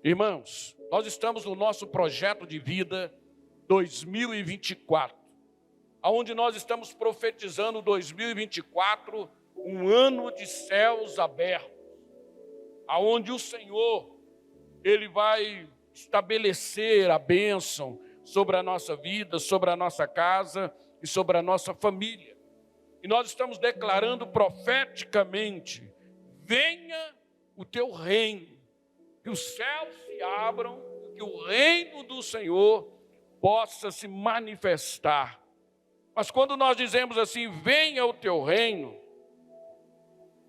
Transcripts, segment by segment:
Irmãos, nós estamos no nosso projeto de vida 2024, onde nós estamos profetizando 2024, um ano de céus abertos, aonde o Senhor, Ele vai estabelecer a bênção sobre a nossa vida, sobre a nossa casa e sobre a nossa família. E nós estamos declarando profeticamente: venha o teu reino, que os céus se abram, que o reino do Senhor possa se manifestar. Mas quando nós dizemos assim, venha o teu reino,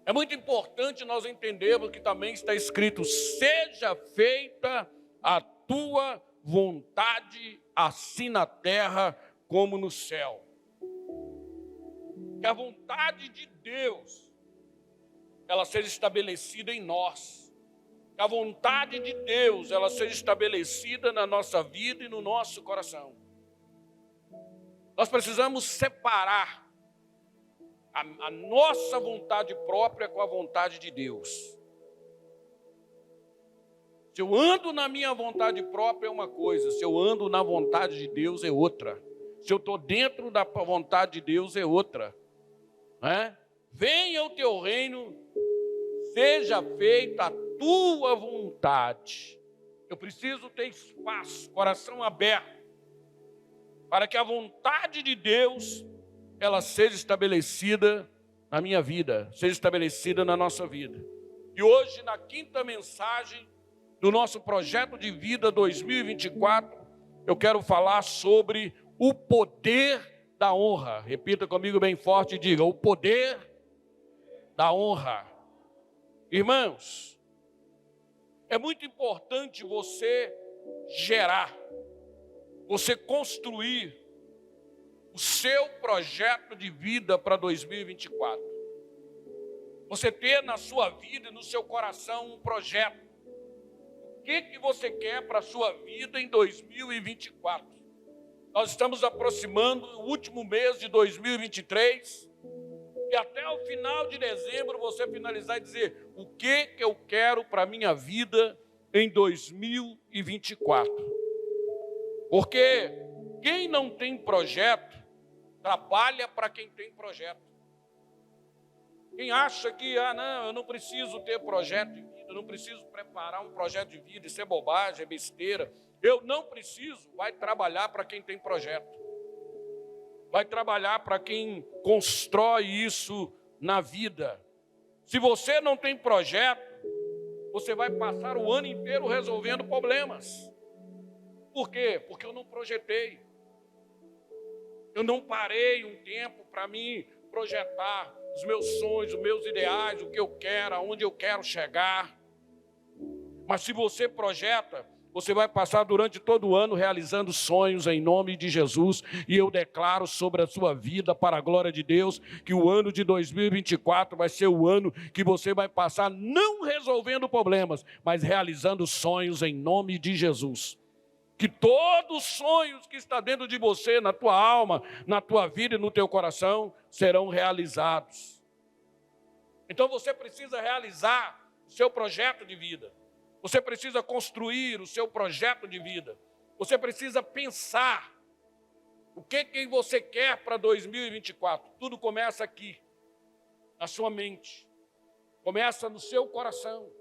é muito importante nós entendermos que também está escrito: seja feita a tua vontade, assim na terra como no céu. Que a vontade de Deus, ela seja estabelecida em nós. Que a vontade de Deus, ela seja estabelecida na nossa vida e no nosso coração. Nós precisamos separar a nossa vontade própria com a vontade de Deus. Se eu ando na minha vontade própria é uma coisa, se eu ando na vontade de Deus é outra. Se eu estou dentro da vontade de Deus é outra. Venha o teu reino, seja feita a tua vontade. Eu preciso ter espaço, coração aberto, para que a vontade de Deus ela seja estabelecida na minha vida, seja estabelecida na nossa vida. E hoje, na quinta mensagem do nosso projeto de vida 2024, eu quero falar sobre o poder da honra. Repita comigo bem forte e diga: o poder da honra. Irmãos, é muito importante você gerar, você construir o seu projeto de vida para 2024. Você ter na sua vida e no seu coração um projeto. O que você quer para a sua vida em 2024? Nós estamos aproximando o último mês de 2023 e até o final de dezembro você finalizar e dizer: o que eu quero para a minha vida em 2024? Porque quem não tem projeto trabalha para quem tem projeto. Quem acha que, não, eu não preciso ter projeto de vida, eu não preciso preparar um projeto de vida, isso é bobagem, é besteira. Eu não preciso, vai trabalhar para quem tem projeto. Vai trabalhar para quem constrói isso na vida. Se você não tem projeto, você vai passar o ano inteiro resolvendo problemas. Por quê? Porque eu não projetei. Eu não parei um tempo para mim projetar os meus sonhos, os meus ideais, o que eu quero, aonde eu quero chegar. Mas se você projeta, você vai passar durante todo o ano realizando sonhos em nome de Jesus. E eu declaro sobre a sua vida, para a glória de Deus, que o ano de 2024 vai ser o ano que você vai passar não resolvendo problemas, mas realizando sonhos em nome de Jesus. Que todos os sonhos que estão dentro de você, na tua alma, na tua vida e no teu coração, serão realizados. Então você precisa realizar o seu projeto de vida. Você precisa construir o seu projeto de vida. Você precisa pensar o que você quer para 2024. Tudo começa aqui, na sua mente. Começa no seu coração.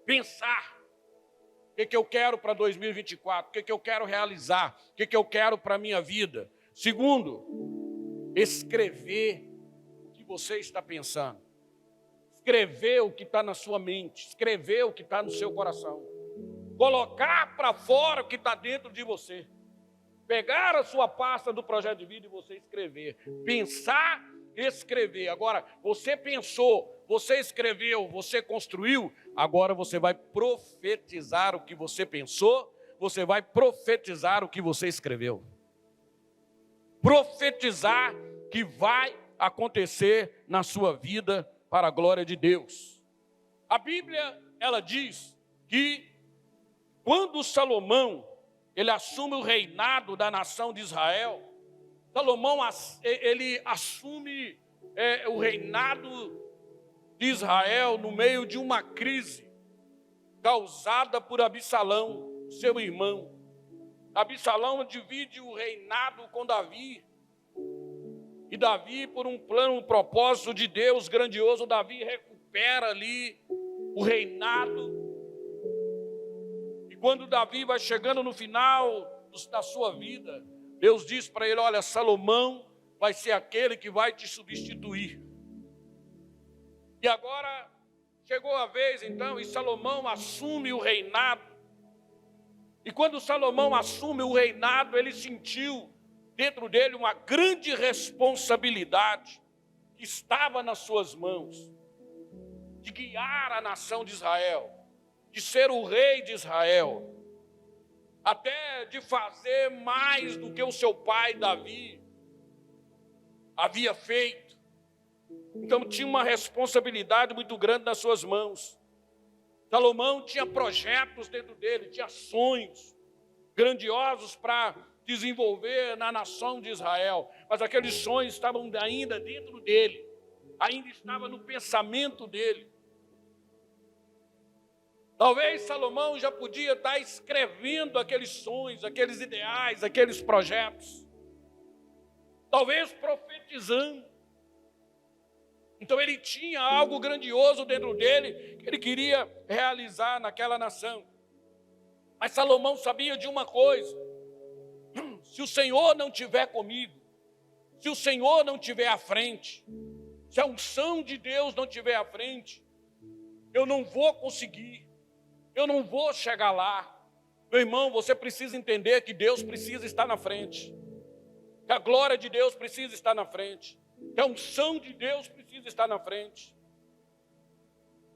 Pensar. O que eu quero para 2024? O que eu quero realizar? O que eu quero para a minha vida? Segundo, escrever o que você está pensando. Escrever o que está na sua mente. Escrever o que está no seu coração. Colocar para fora o que está dentro de você. Pegar a sua pasta do projeto de vida e você escrever. Pensar, escrever. Agora, você pensou, você escreveu, você construiu, agora você vai profetizar o que você pensou, você vai profetizar o que você escreveu. Profetizar que vai acontecer na sua vida para a glória de Deus. A Bíblia, ela diz que quando Salomão, ele assume o reinado da nação de Israel, Salomão, ele assume o reinado de Israel no meio de uma crise. causada por Absalão, seu irmão. Absalão divide o reinado com Davi. E Davi, por um plano, um propósito de Deus grandioso, Davi recupera ali o reinado. E quando Davi vai chegando no final da sua vida, Deus diz para ele: olha, Salomão vai ser aquele que vai te substituir. E agora chegou a vez então, e Salomão assume o reinado. E quando Salomão assume o reinado, ele sentiu dentro dele uma grande responsabilidade que estava nas suas mãos, de guiar a nação de Israel, de ser o rei de Israel, até de fazer mais do que o seu pai Davi havia feito. Então tinha uma responsabilidade muito grande nas suas mãos. Salomão tinha projetos dentro dele, tinha sonhos grandiosos para desenvolver na nação de Israel, mas aqueles sonhos estavam ainda dentro dele, ainda estava no pensamento dele. Talvez Salomão já podia estar escrevendo aqueles sonhos, aqueles ideais, aqueles projetos, talvez profetizando. Então ele tinha algo grandioso dentro dele que ele queria realizar naquela nação. Mas Salomão sabia de uma coisa: se o Senhor não estiver comigo, se o Senhor não estiver à frente, se a unção de Deus não estiver à frente, eu não vou conseguir, eu não vou chegar lá. Meu irmão, você precisa entender que Deus precisa estar na frente, que a glória de Deus precisa estar na frente, que a unção de Deus precisa estar na frente.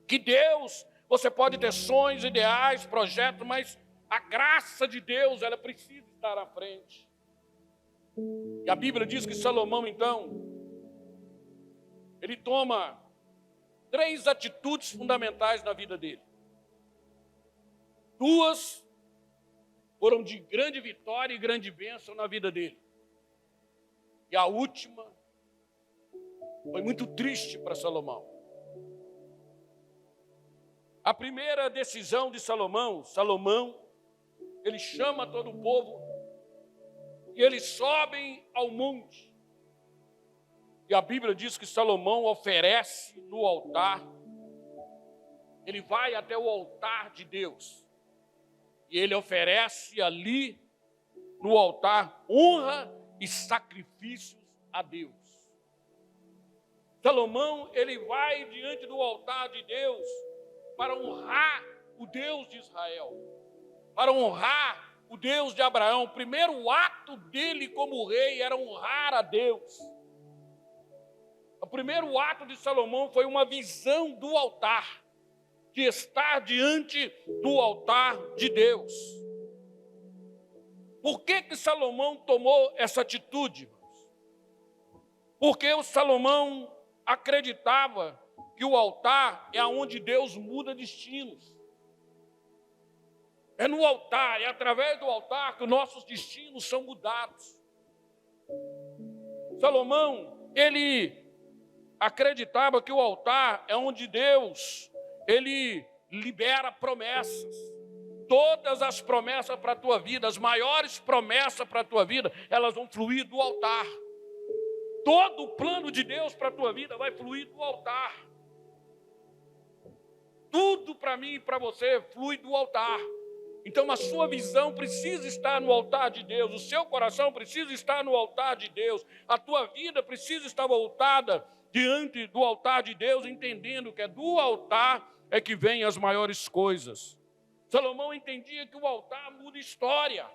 Que Deus, você pode ter sonhos, ideais, projetos, mas a graça de Deus, ela precisa estar na frente. E a Bíblia diz que Salomão, então, ele toma 3 atitudes fundamentais na vida dele. 2 foram de grande vitória e grande bênção na vida dele. E a última foi muito triste para Salomão. A primeira decisão de Salomão, ele chama todo o povo e eles sobem ao monte. E a Bíblia diz que Salomão oferece no altar, ele vai até o altar de Deus. E ele oferece ali no altar honra e sacrifícios a Deus. Salomão, ele vai diante do altar de Deus para honrar o Deus de Israel, para honrar o Deus de Abraão. O primeiro ato dele como rei era honrar a Deus. O primeiro ato de Salomão foi uma visão do altar, de estar diante do altar de Deus. Por que Salomão tomou essa atitude, irmãos? Porque o Salomão acreditava que o altar é onde Deus muda destinos. É no altar, é através do altar que os nossos destinos são mudados. Salomão, ele acreditava que o altar é onde Deus, ele libera promessas. Todas as promessas para a tua vida, as maiores promessas para a tua vida, elas vão fluir do altar. Todo o plano de Deus para a tua vida vai fluir do altar. Tudo para mim e para você flui do altar. Então a sua visão precisa estar no altar de Deus, o seu coração precisa estar no altar de Deus, a tua vida precisa estar voltada diante do altar de Deus, entendendo que é do altar é que vêm as maiores coisas. Salomão entendia que o altar muda história.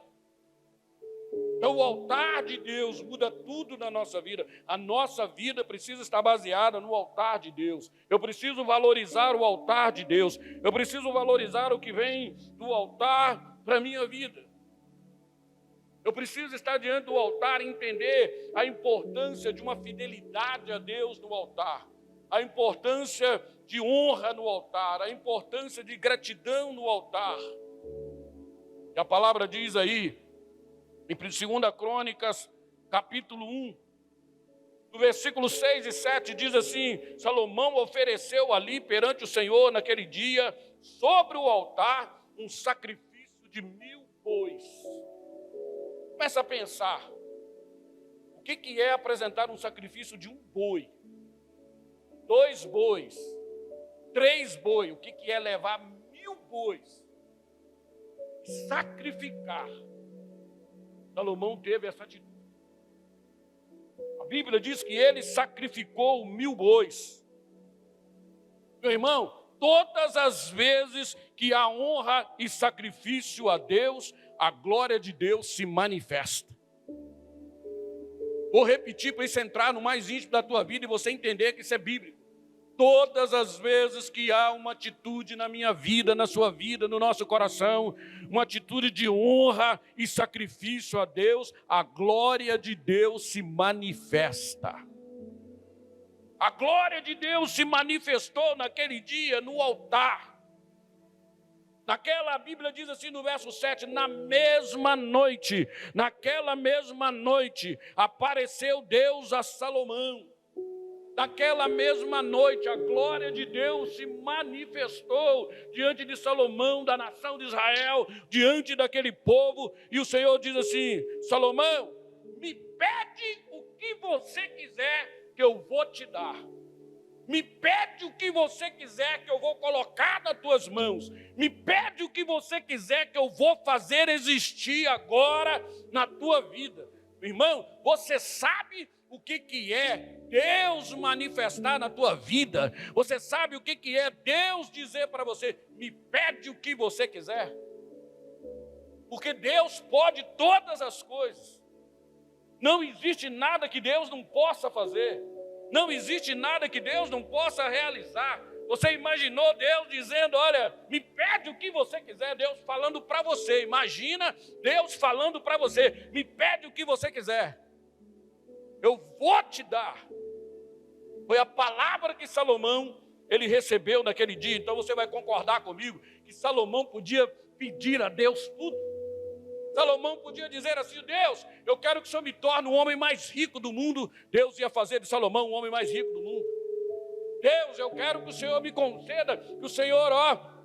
Então o altar de Deus muda tudo na nossa vida. A nossa vida precisa estar baseada no altar de Deus. Eu preciso valorizar o altar de Deus. Eu preciso valorizar o que vem do altar para a minha vida. Eu preciso estar diante do altar e entender a importância de uma fidelidade a Deus no altar. A importância de honra no altar. A importância de gratidão no altar. E a palavra diz aí, em 2 Crônicas, capítulo 1, no versículo 6 e 7, diz assim: Salomão ofereceu ali perante o Senhor naquele dia sobre o altar um sacrifício de 1000 bois. Começa a pensar, o que é apresentar um sacrifício de 1 boi, 2 bois, 3 bois, o que é levar 1000 bois, sacrificar. Salomão teve essa atitude. A Bíblia diz que ele sacrificou 1000 bois. Meu irmão, todas as vezes que há honra e sacrifício a Deus, a glória de Deus se manifesta. Vou repetir para isso entrar no mais íntimo da tua vida e você entender que isso é bíblico. Todas as vezes que há uma atitude na minha vida, na sua vida, no nosso coração, uma atitude de honra e sacrifício a Deus, a glória de Deus se manifesta. A glória de Deus se manifestou naquele dia no altar. A Bíblia diz assim no verso 7, naquela mesma noite, apareceu Deus a Salomão. Naquela mesma noite, a glória de Deus se manifestou diante de Salomão, da nação de Israel, diante daquele povo, e o Senhor diz assim: Salomão, me pede o que você quiser que eu vou te dar. Me pede o que você quiser que eu vou colocar nas tuas mãos. Me pede o que você quiser que eu vou fazer existir agora na tua vida. Irmão, você sabe o que é Deus manifestar na tua vida? Você sabe o que é Deus dizer para você: me pede o que você quiser? Porque Deus pode todas as coisas. Não existe nada que Deus não possa fazer. Não existe nada que Deus não possa realizar. Você imaginou Deus dizendo: olha, me pede o que você quiser? Deus falando para você. Imagina Deus falando para você: me pede o que você quiser, eu vou te dar. Foi a palavra que Salomão ele recebeu naquele dia. Então você vai concordar comigo que Salomão podia pedir a Deus tudo. Salomão podia dizer assim: Deus, eu quero que o Senhor me torne o homem mais rico do mundo. Deus ia fazer de Salomão o homem mais rico do mundo. Deus, eu quero que o Senhor me conceda, que o Senhor,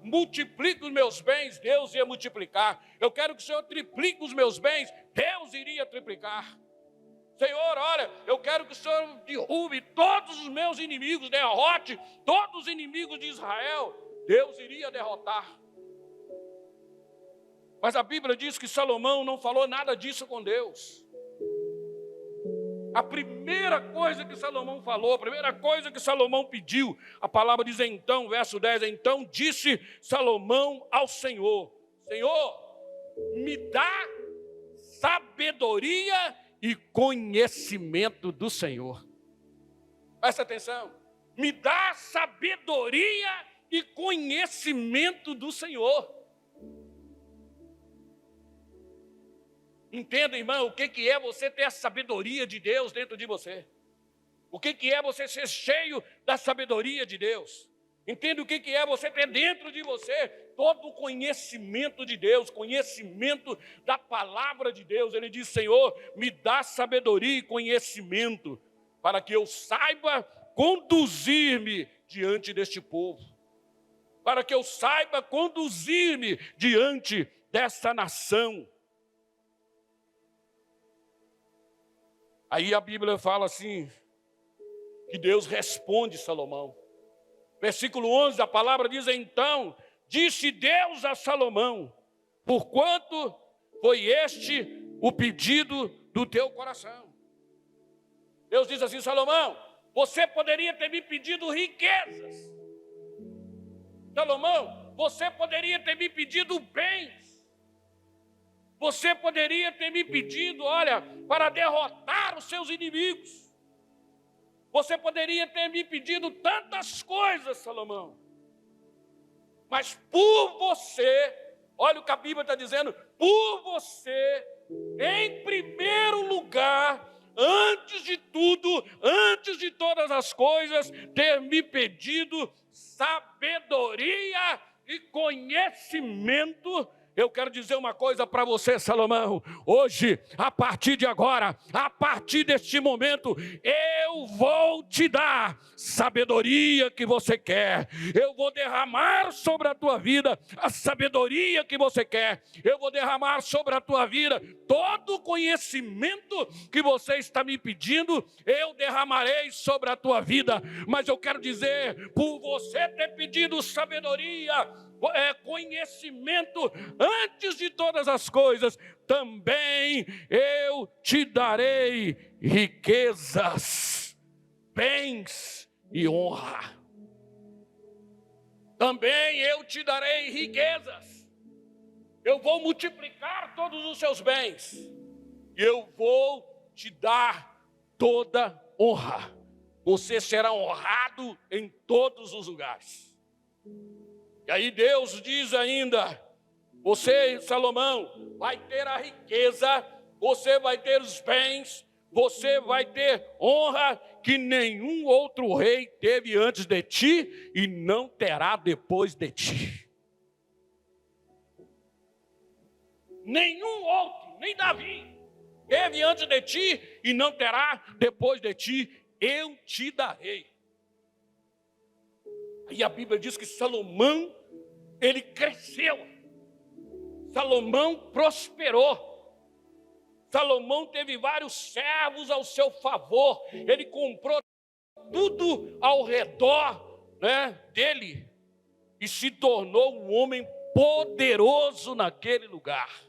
multiplique os meus bens. Deus ia multiplicar. Eu quero que o Senhor triplique os meus bens. Deus iria triplicar. Senhor, olha, eu quero que o Senhor derrube todos os meus inimigos, derrote todos os inimigos de Israel. Deus iria derrotar. Mas a Bíblia diz que Salomão não falou nada disso com Deus. A primeira coisa que Salomão falou, a primeira coisa que Salomão pediu, a palavra diz então, verso 10, então disse Salomão ao Senhor: Senhor, me dá sabedoria e conhecimento do Senhor. Presta atenção. Me dá sabedoria e conhecimento do Senhor. Entenda, irmão, o que é você ter a sabedoria de Deus dentro de você. O que é você ser cheio da sabedoria de Deus. Entenda o que é você ter dentro de você todo o conhecimento de Deus, conhecimento da palavra de Deus. Ele diz: Senhor, me dá sabedoria e conhecimento para que eu saiba conduzir-me diante deste povo. Para que eu saiba conduzir-me diante desta nação. Aí a Bíblia fala assim, que Deus responde Salomão. Versículo 11, a palavra diz: então, disse Deus a Salomão, porquanto foi este o pedido do teu coração. Deus diz assim: Salomão, você poderia ter me pedido riquezas. Salomão, você poderia ter me pedido bens. Você poderia ter me pedido, olha, para derrotar os seus inimigos. Você poderia ter me pedido tantas coisas, Salomão. Mas por você, olha o que a Bíblia está dizendo, por você, em primeiro lugar, antes de tudo, antes de todas as coisas, ter me pedido sabedoria e conhecimento. Eu quero dizer uma coisa para você, Salomão. Hoje, a partir de agora, a partir deste momento, eu vou te dar sabedoria que você quer. Eu vou derramar sobre a tua vida a sabedoria que você quer. Eu vou derramar sobre a tua vida todo o conhecimento que você está me pedindo. Eu derramarei sobre a tua vida. Mas eu quero dizer, por você ter pedido sabedoria, conhecimento antes de todas as coisas, também eu te darei riquezas, bens e honra. Também eu te darei riquezas. Eu vou multiplicar todos os seus bens. E eu vou te dar toda honra. Você será honrado em todos os lugares. E aí Deus diz ainda, você, Salomão, vai ter a riqueza, você vai ter os bens, você vai ter honra que nenhum outro rei teve antes de ti e não terá depois de ti. Nenhum outro, nem Davi, teve antes de ti e não terá depois de ti. Eu te darei. E a Bíblia diz que Salomão, ele cresceu. Salomão prosperou. Salomão teve vários servos ao seu favor. Ele comprou tudo ao redor, dele. E se tornou um homem poderoso naquele lugar.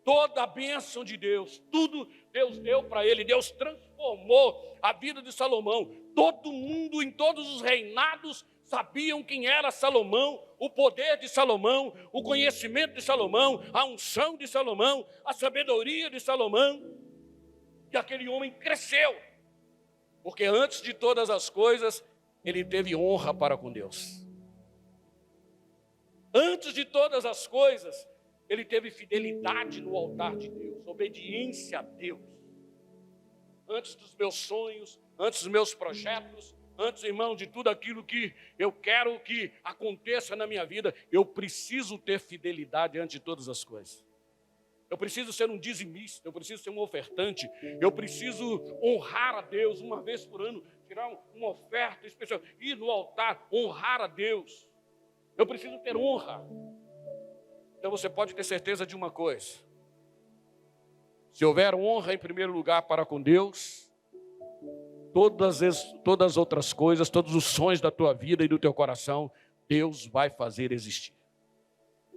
Toda a bênção de Deus, tudo Deus deu para ele. Deus transformou a vida de Salomão. Todo mundo, em todos os reinados, sabiam quem era Salomão, o poder de Salomão, o conhecimento de Salomão, a unção de Salomão, a sabedoria de Salomão. E aquele homem cresceu, porque antes de todas as coisas, ele teve honra para com Deus. Antes de todas as coisas, ele teve fidelidade no altar de Deus, obediência a Deus. Antes dos meus sonhos, antes dos meus projetos, antes, irmão, de tudo aquilo que eu quero que aconteça na minha vida, eu preciso ter fidelidade antes de todas as coisas. Eu preciso ser um dizimista, eu preciso ser um ofertante, eu preciso honrar a Deus uma vez por ano, tirar uma oferta especial, ir no altar, honrar a Deus. Eu preciso ter honra. Então você pode ter certeza de uma coisa: se houver honra em primeiro lugar para com Deus, todas as outras coisas, todos os sonhos da tua vida e do teu coração, Deus vai fazer existir.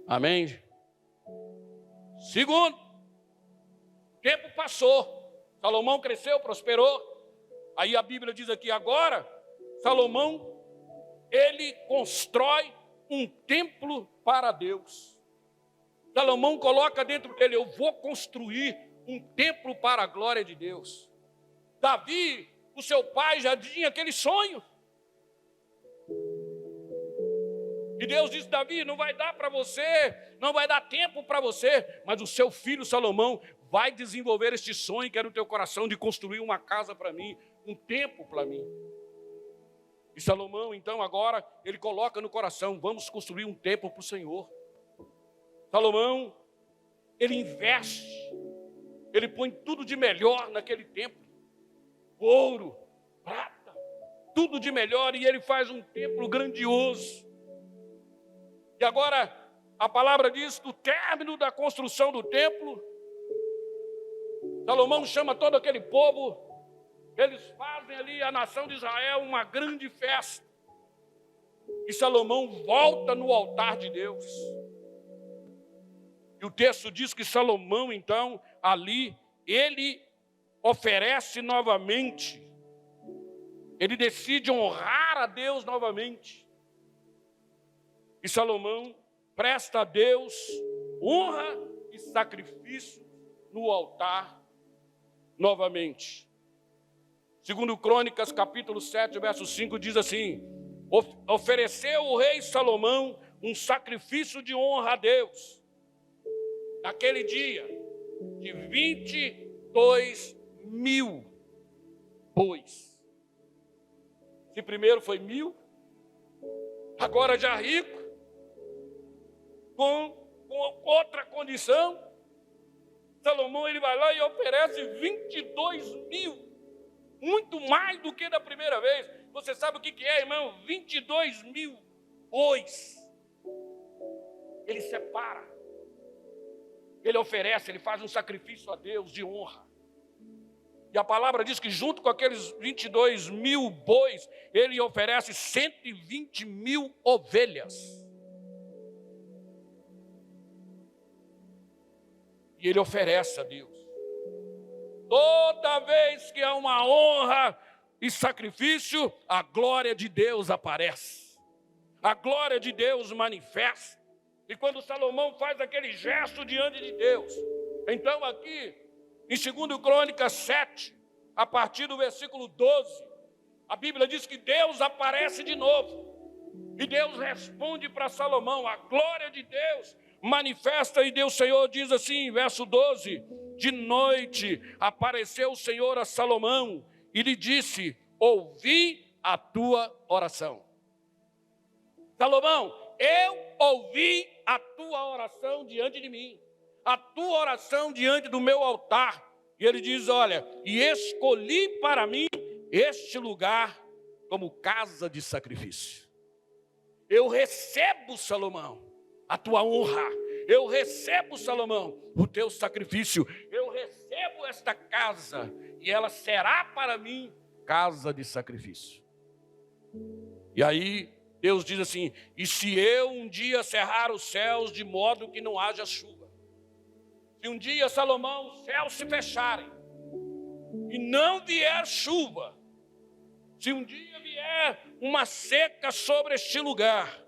Amém? Segundo, o tempo passou, Salomão cresceu, prosperou. Aí a Bíblia diz aqui agora, Salomão, ele constrói um templo para Deus. Salomão coloca dentro dele, eu vou construir um templo para a glória de Deus. Davi, o seu pai, já tinha aquele sonho. E Deus disse, Davi, não vai dar para você, não vai dar tempo para você, mas o seu filho Salomão vai desenvolver este sonho que era no teu coração de construir uma casa para mim, um templo para mim. E Salomão, então, agora, ele coloca no coração, vamos construir um templo para o Senhor. Salomão, ele investe, ele põe tudo de melhor naquele templo, ouro, prata, tudo de melhor, e ele faz um templo grandioso. E agora, a palavra diz, do término da construção do templo, Salomão chama todo aquele povo, eles fazem ali, a nação de Israel, uma grande festa. E Salomão volta no altar de Deus. E o texto diz que Salomão, então, ali, ele oferece novamente. Ele decide honrar a Deus novamente. E Salomão presta a Deus honra e sacrifício no altar novamente. Segundo Crônicas, capítulo 7, verso 5, diz assim: ofereceu o rei Salomão um sacrifício de honra a Deus, naquele dia, de 22.000 bois. Se primeiro foi 1.000, agora já rico, com outra condição. Salomão, ele vai lá e oferece 22 mil, muito mais do que da primeira vez. Você sabe o que é, irmão? 22 mil bois. Ele separa, ele oferece, ele faz um sacrifício a Deus de honra. E a palavra diz que junto com aqueles 22 mil bois, ele oferece 120 mil ovelhas. E ele oferece a Deus. Toda vez que há uma honra e sacrifício, a glória de Deus aparece. A glória de Deus manifesta. E quando Salomão faz aquele gesto diante de Deus, então aqui, em 2 Crônicas 7, a partir do versículo 12, a Bíblia diz que Deus aparece de novo. E Deus responde para Salomão, a glória de Deus manifesta, e Deus Senhor diz assim, verso 12, de noite apareceu o Senhor a Salomão e lhe disse, ouvi a tua oração. Salomão, eu ouvi a tua oração diante de mim, a tua oração diante do meu altar. E ele diz, olha, e escolhi para mim este lugar como casa de sacrifício. Eu recebo, Salomão, a tua honra. Eu recebo, Salomão, o teu sacrifício. Eu recebo esta casa e ela será para mim casa de sacrifício. E aí Deus diz assim, e se eu um dia cerrar os céus de modo que não haja chuva, se um dia, Salomão, os céus se fecharem e não vier chuva, se um dia vier uma seca sobre este lugar,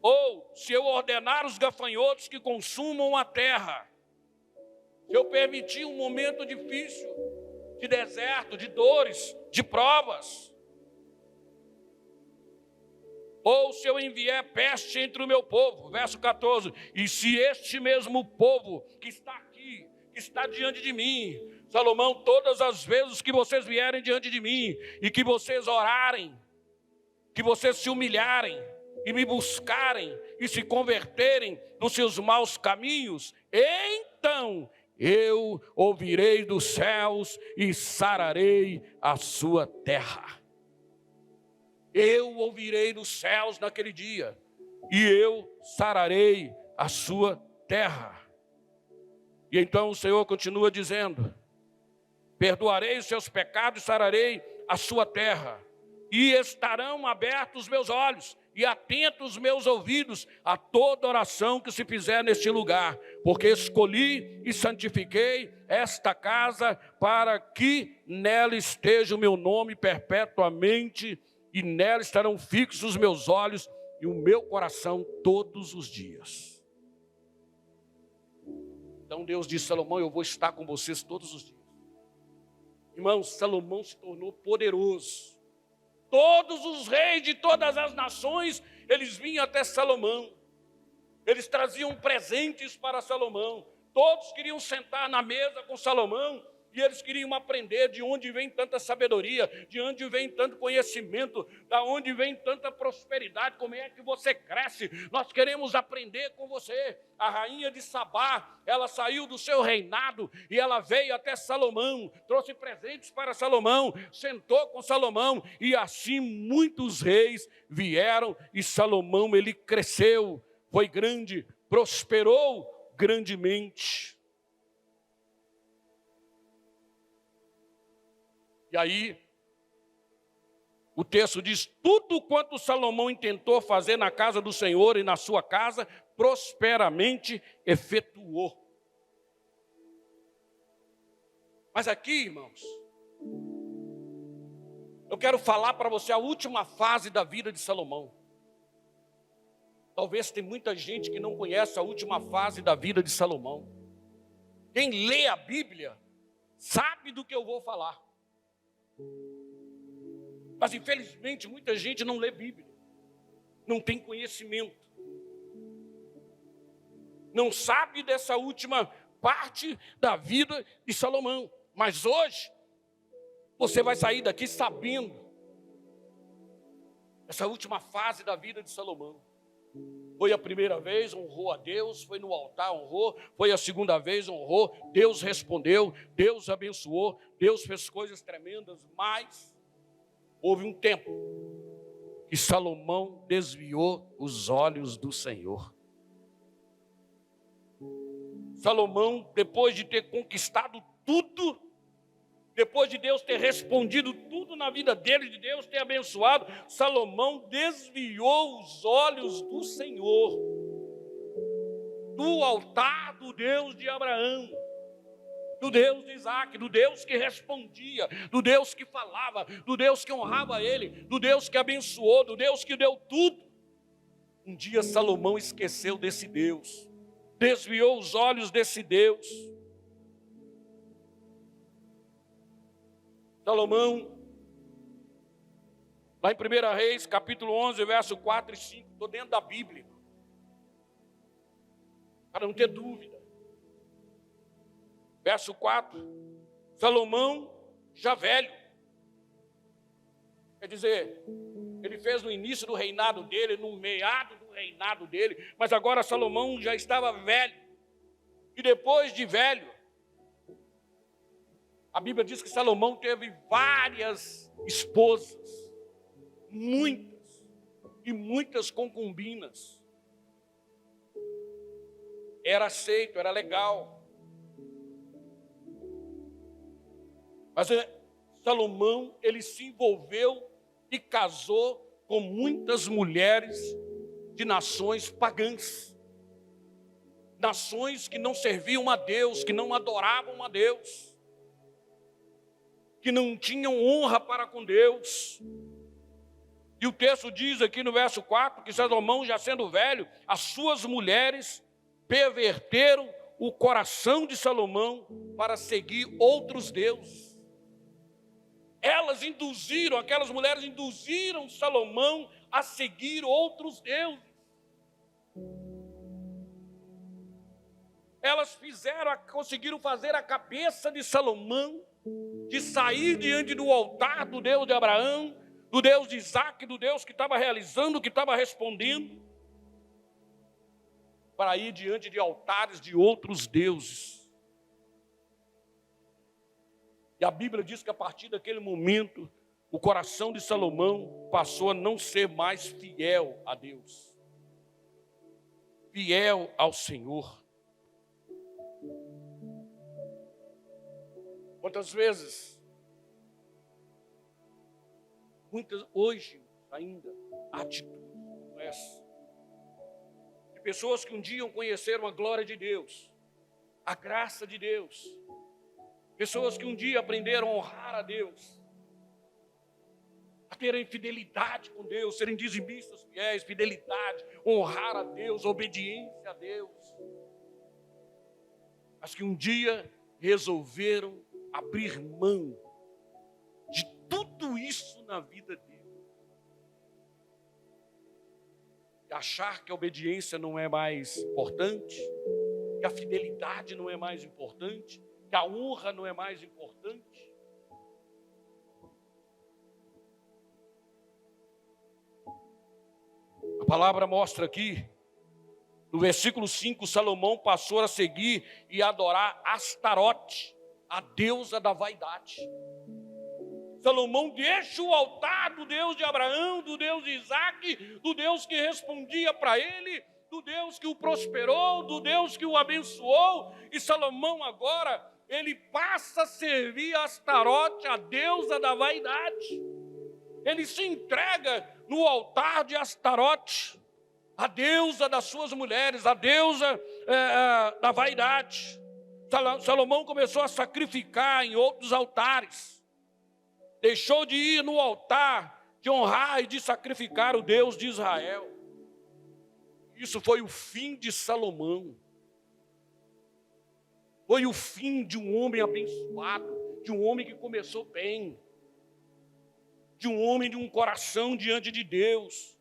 ou se eu ordenar os gafanhotos que consumam a terra, se eu permitir um momento difícil, de deserto, de dores, de provas, ou se eu enviar peste entre o meu povo, verso 14, e se este mesmo povo que está aqui, que está diante de mim, Salomão, todas as vezes que vocês vierem diante de mim, e que vocês orarem, que vocês se humilharem, e me buscarem, e se converterem dos seus maus caminhos, então eu ouvirei dos céus e sararei a sua terra. Eu ouvirei dos céus naquele dia, e eu sararei a sua terra. E então o Senhor continua dizendo, perdoarei os seus pecados e sararei a sua terra, e estarão abertos os meus olhos, e atentos os meus ouvidos a toda oração que se fizer neste lugar, porque escolhi e santifiquei esta casa para que nela esteja o meu nome perpetuamente, e nela estarão fixos os meus olhos e o meu coração todos os dias. Então Deus disse, Salomão, eu vou estar com vocês todos os dias. Irmãos, Salomão se tornou poderoso. Todos os reis de todas as nações, eles vinham até Salomão. Eles traziam presentes para Salomão. Todos queriam sentar na mesa com Salomão. E eles queriam aprender de onde vem tanta sabedoria, de onde vem tanto conhecimento, de onde vem tanta prosperidade, como é que você cresce. Nós queremos aprender com você. A rainha de Sabá, ela saiu do seu reinado e ela veio até Salomão, trouxe presentes para Salomão, sentou com Salomão e assim muitos reis vieram e Salomão, ele cresceu, foi grande, prosperou grandemente. E aí, o texto diz, tudo quanto Salomão intentou fazer na casa do Senhor e na sua casa, prosperamente efetuou. Mas aqui, irmãos, eu quero falar para você a última fase da vida de Salomão. Talvez tem muita gente que não conhece a última fase da vida de Salomão. Quem lê a Bíblia sabe do que eu vou falar. Mas infelizmente muita gente não lê Bíblia, não tem conhecimento, não sabe dessa última parte da vida de Salomão. Mas hoje você vai sair daqui sabendo essa última fase da vida de Salomão. Foi a primeira vez, honrou a Deus, foi no altar, honrou, foi a segunda vez, honrou, Deus respondeu, Deus abençoou, Deus fez coisas tremendas, mas houve um tempo que Salomão desviou os olhos do Senhor. Salomão, depois de ter conquistado tudo, depois de Deus ter respondido tudo na vida dele, de Deus ter abençoado, Salomão desviou os olhos do Senhor, do altar do Deus de Abraão, do Deus de Isaac, do Deus que respondia, do Deus que falava, do Deus que honrava ele, do Deus que abençoou, do Deus que deu tudo. Um dia Salomão esqueceu desse Deus, desviou os olhos desse Deus. Salomão, lá em 1 Reis, capítulo 11, verso 4 e 5, estou dentro da Bíblia, para não ter dúvida. Verso 4, Salomão já velho, quer dizer, ele fez no início do reinado dele, no meado do reinado dele, mas agora Salomão já estava velho, e depois de velho, a Bíblia diz que Salomão teve várias esposas, muitas, e muitas concubinas. Era aceito, era legal. Mas Salomão, ele se envolveu e casou com muitas mulheres de nações pagãs. Nações que não serviam a Deus, que não adoravam a Deus, que não tinham honra para com Deus. E o texto diz aqui no verso 4, que Salomão, já sendo velho, as suas mulheres perverteram o coração de Salomão para seguir outros deuses. Aquelas mulheres induziram Salomão a seguir outros deuses. Elas conseguiram fazer a cabeça de Salomão de sair diante do altar do Deus de Abraão, do Deus de Isaac, do Deus que estava realizando, que estava respondendo, para ir diante de altares de outros deuses. E a Bíblia diz que a partir daquele momento, o coração de Salomão passou a não ser mais fiel a Deus, fiel ao Senhor. Quantas vezes, muitas, hoje ainda, atitudes como essa, de pessoas que um dia conheceram a glória de Deus, a graça de Deus, pessoas que um dia aprenderam a honrar a Deus, a terem fidelidade com Deus, serem dizimistas fiéis, fidelidade, honrar a Deus, obediência a Deus, mas que um dia resolveram abrir mão de tudo isso na vida dele. E achar que a obediência não é mais importante, que a fidelidade não é mais importante, que a honra não é mais importante. A palavra mostra aqui, no versículo 5, Salomão passou a seguir e adorar Astarote, a deusa da vaidade. Salomão deixa o altar do Deus de Abraão, do Deus de Isaac, do Deus que respondia para ele, do Deus que o prosperou, do Deus que o abençoou, e Salomão agora, ele passa a servir a Astarote, a deusa da vaidade. Ele se entrega no altar de Astarote, a deusa das suas mulheres, a deusa da vaidade. Salomão começou a sacrificar em outros altares. Deixou de ir no altar de honrar e de sacrificar o Deus de Israel. Isso foi o fim de Salomão. Foi o fim de um homem abençoado, de um homem que começou bem, de um homem de um coração diante de Deus.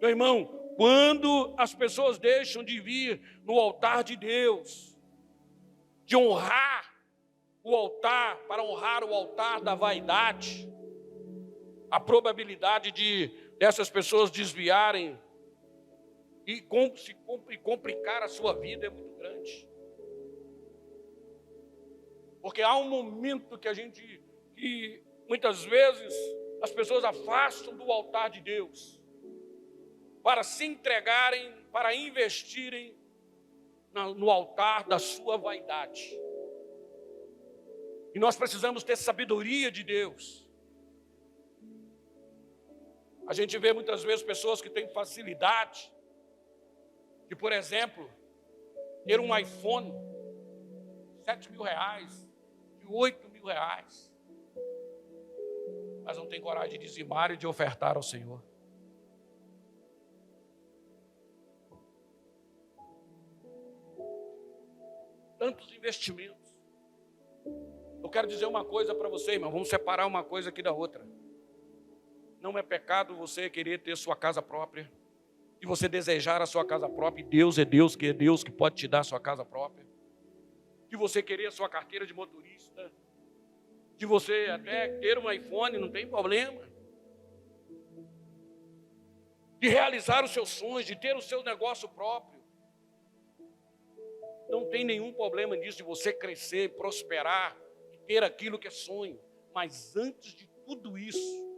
Meu irmão, quando as pessoas deixam de vir no altar de Deus, de honrar o altar, para honrar o altar da vaidade, a probabilidade dessas pessoas desviarem e complicar a sua vida é muito grande. Porque há um momento que muitas vezes as pessoas afastam do altar de Deus para se entregarem, para investirem no altar da sua vaidade. E nós precisamos ter sabedoria de Deus. A gente vê muitas vezes pessoas que têm facilidade de, por exemplo, ter um iPhone, 7 mil reais, de 8 mil reais, mas não tem coragem de dizimar e de ofertar ao Senhor. Tantos investimentos. Eu quero dizer uma coisa para você, irmão, vamos separar uma coisa aqui da outra. Não é pecado você querer ter sua casa própria, e você desejar a sua casa própria, e Deus é Deus que pode te dar a sua casa própria. De você querer a sua carteira de motorista, de você até ter um iPhone, não tem problema. De realizar os seus sonhos, de ter o seu negócio próprio. Não tem nenhum problema nisso, de você crescer, prosperar, de ter aquilo que é sonho. Mas antes de tudo isso,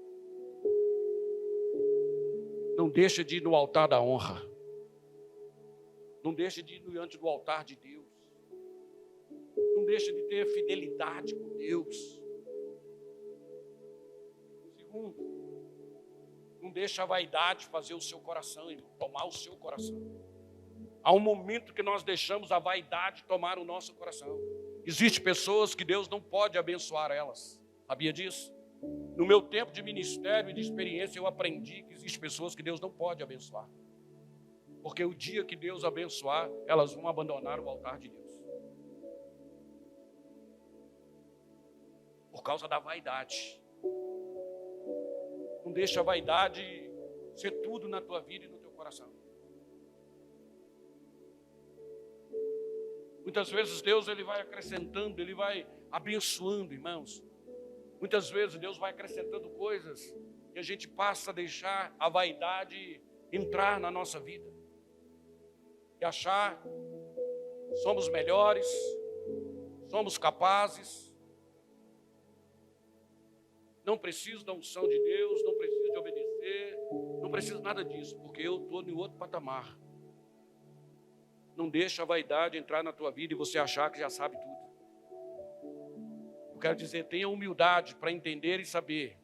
não deixa de ir no altar da honra. Não deixa de ir diante do altar de Deus. Não deixa de ter fidelidade com Deus. Segundo, não deixa a vaidade fazer o seu coração e tomar o seu coração. Há um momento que nós deixamos a vaidade tomar o nosso coração. Existem pessoas que Deus não pode abençoar elas. Sabia disso? No meu tempo de ministério e de experiência, eu aprendi que existem pessoas que Deus não pode abençoar. Porque o dia que Deus abençoar, elas vão abandonar o altar de Deus. Por causa da vaidade. Não deixa a vaidade ser tudo na tua vida e no teu coração. Muitas vezes Deus ele vai acrescentando, ele vai abençoando, irmãos. Muitas vezes Deus vai acrescentando coisas e a gente passa a deixar a vaidade entrar na nossa vida. E achar que somos melhores, somos capazes. Não preciso da unção de Deus, não preciso de obedecer, não preciso nada disso, porque eu estou em outro patamar. Não deixa a vaidade entrar na tua vida e você achar que já sabe tudo. Eu quero dizer, tenha humildade para entender e saber.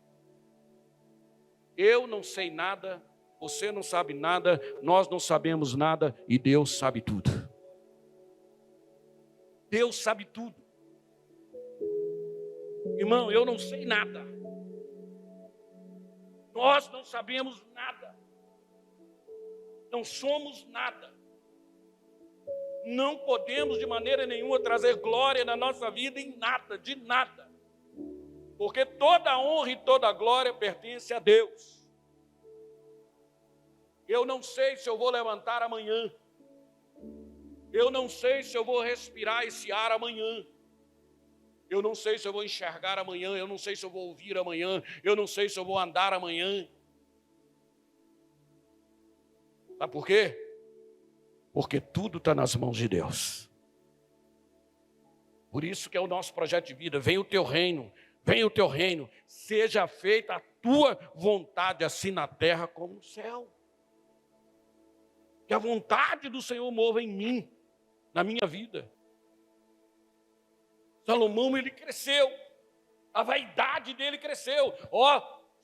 Eu não sei nada, você não sabe nada, nós não sabemos nada e Deus sabe tudo. Deus sabe tudo. Irmão, eu não sei nada. Nós não sabemos nada. Não somos nada. Não podemos de maneira nenhuma trazer glória na nossa vida em nada, de nada. Porque toda a honra e toda a glória pertence a Deus. Eu não sei se eu vou levantar amanhã. Eu não sei se eu vou respirar esse ar amanhã. Eu não sei se eu vou enxergar amanhã. Eu não sei se eu vou ouvir amanhã. Eu não sei se eu vou andar amanhã. Sabe por quê? Porque tudo está nas mãos de Deus. Por isso que é o nosso projeto de vida. Venha o teu reino, venha o teu reino. Seja feita a tua vontade, assim na terra como no céu. Que a vontade do Senhor mova em mim, na minha vida. Salomão, ele cresceu. A vaidade dele cresceu.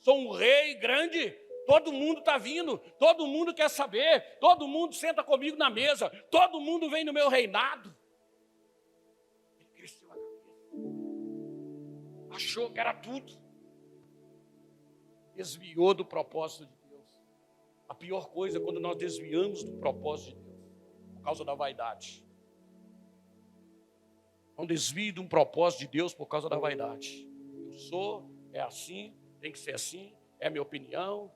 Sou um rei grande. Todo mundo está vindo, todo mundo quer saber, todo mundo senta comigo na mesa, todo mundo vem no meu reinado. Ele cresceu a cabeça, achou que era tudo, desviou do propósito de Deus. A pior coisa é quando nós desviamos do propósito de Deus, por causa da vaidade. Não desvie de um propósito de Deus por causa da vaidade. Eu sou, é assim, tem que ser assim, é a minha opinião.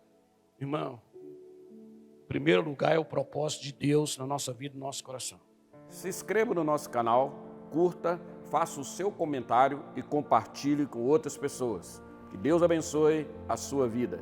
Irmão, em primeiro lugar é o propósito de Deus na nossa vida, no nosso coração. Se inscreva no nosso canal, curta, faça o seu comentário e compartilhe com outras pessoas. Que Deus abençoe a sua vida.